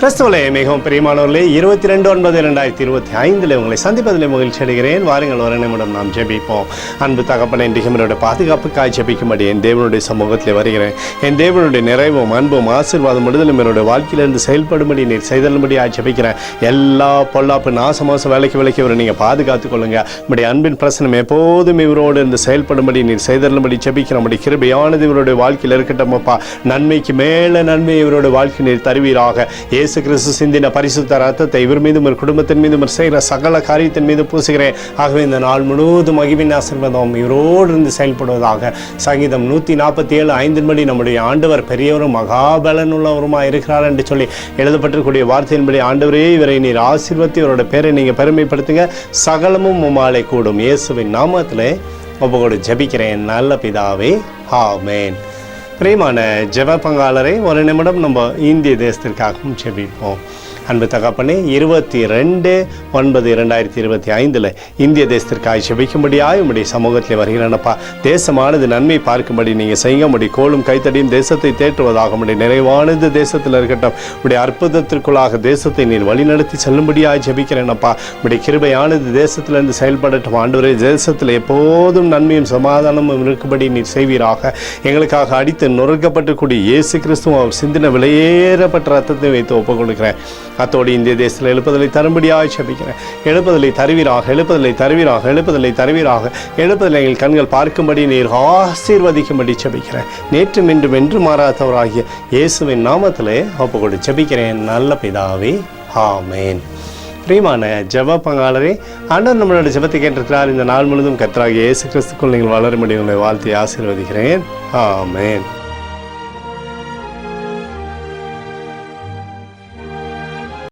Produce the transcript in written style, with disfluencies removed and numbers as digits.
கிறிஸ்துவலே மிகவும் பிரியமானவர்களே, 22/9/2025 உங்களை சந்திப்பதில் மகிழ்ச்சி அடைகிறேன். வாருங்கள், ஒரு நிமிடம் நாம் ஜெபிப்போம். அன்பு தகப்பனே, இன்றைக்கு என்னுடைய பாதுகாப்புக்காய் ஜெபிக்கும்படி என் தேவனுடைய சமூகத்தில் வருகிறேன். என் தேவனுடைய நிறைவும் அன்பும் ஆசீர்வாதம் விடுதலும் என்னுடைய வாழ்க்கையிலிருந்து செயல்படும்படி நீர் செய்தலும்படியாக ஜெபிக்கிறேன். எல்லா பொல்லாப்பு நாசமோச விலைக்கு வர நீங்கள் பாதுகாத்துக் கொள்ளுங்க. நம்முடைய அன்பின் பிரசனம் எப்போதும் இவரோடு இருந்து செயல்படும்படி நீர் செய்தலும்படி ஜெபிக்கிறோம். நம்முடைய கிருபையானது இவருடைய வாழ்க்கையில் இருக்கட்டும் அப்பா. நன்மைக்கு மேலே நன்மை இவருடைய வாழ்க்கை நீர் தருவீராக. இயேசு கிறிஸ்து சிந்தின பரிசுத்த ரத்தத்தை இவர் மீதும் ஒரு குடும்பத்தின் மீதும் செய்கிற சகல காரியத்தின் மீது பூசுகிறேன். ஆகவே இந்த நாள் முழுவதும் மகிமையின் ஆசீர்வாதம் இவரோடு இருந்து செயல்படுவதாக. சங்கீதம் 147:5 நம்முடைய ஆண்டவர் பெரியவரும் மகாபலன் உள்ளவருமாக இருக்கிறார் என்று சொல்லி எழுதப்பட்டிருக்கூடிய வார்த்தையின்படி ஆண்டவரே இவரை நீர் ஆசீர்வதித்து இவரோட பேரை நீங்கள் பெருமைப்படுத்துங்க. சகலமும் உம்மாலே கூடும். இயேசுவின் நாமத்திலே ஒப்புக்கொடு ஜெபிக்கிறேன் நல்ல பிதாவே, ஆமென். பிரியமான ஜெப பங்காளரை, ஒரு நிமிடம் நம்ம இந்திய தேசத்திற்காகவும் ஜெபிப்போம். அன்பு தகப்பனே, 22/9/2025 இந்திய தேசத்திற்காக ஜெபிக்கும்படியாய் உம்முடைய சமூகத்தில் வருகிறேனப்பா. தேசமானது நன்மை பார்க்கும்படி நீங்கள் செய்ய முடியும். கோலும் கைத்தடியும் தேசத்தை தேற்றுவதாக உடைய நிறைவானது தேசத்தில் இருக்கட்டும். உடைய அற்புதத்திற்குள்ளாக தேசத்தை நீர் வழிநடத்தி செல்லும்படியாய் ஜெபிக்கிறேனப்பா. உடைய கிருபையானது தேசத்திலிருந்து செயல்படட்டும். ஆண்டவரே, தேசத்தில் எப்போதும் நன்மையும் சமாதானமும் இருக்கும்படி நீர் செய்வீராக. எங்களுக்காக அடித்து நொறுக்கப்பட்டுக்கூடிய இயேசு கிறிஸ்துவும் அவர் சிந்தின விலையேறப்பட்ட ரத்தத்தை வைத்து ஒப்புக் கொடுக்கிறேன். அத்தோடு இந்திய தேசத்தில் எழுப்புதலை தரும்படியாக ஜெபிக்கிறேன். எழுப்புதலை தருவீராக, எழுப்புதலை தருவீராக, எழுப்புதலை தருவீராக. எழுப்புதலை எங்கள் கண்கள் பார்க்கும்படி நீர் ஆசீர்வதிக்கும்படி ஜெபிக்கிறேன். நேற்றும் இன்றும் என்று மாறாதவராகிய இயேசுவின் நாமத்திலே ஒப்புக்கொடு ஜெபிக்கிறேன் நல்ல பிதாவே, ஆமென். பிரியமான ஜெப பங்காளரே, ஆண்டவர் நம்மளோட ஜெபத்தை கேட்டிருக்கிறார். இந்த நாள் முழுவதும் கர்த்தராகிய இயேசு கிறிஸ்துக்குள் நீங்கள் வளரும்படி உங்களை வாழ்த்தி ஆசீர்வதிக்கிறேன். ஆமென்.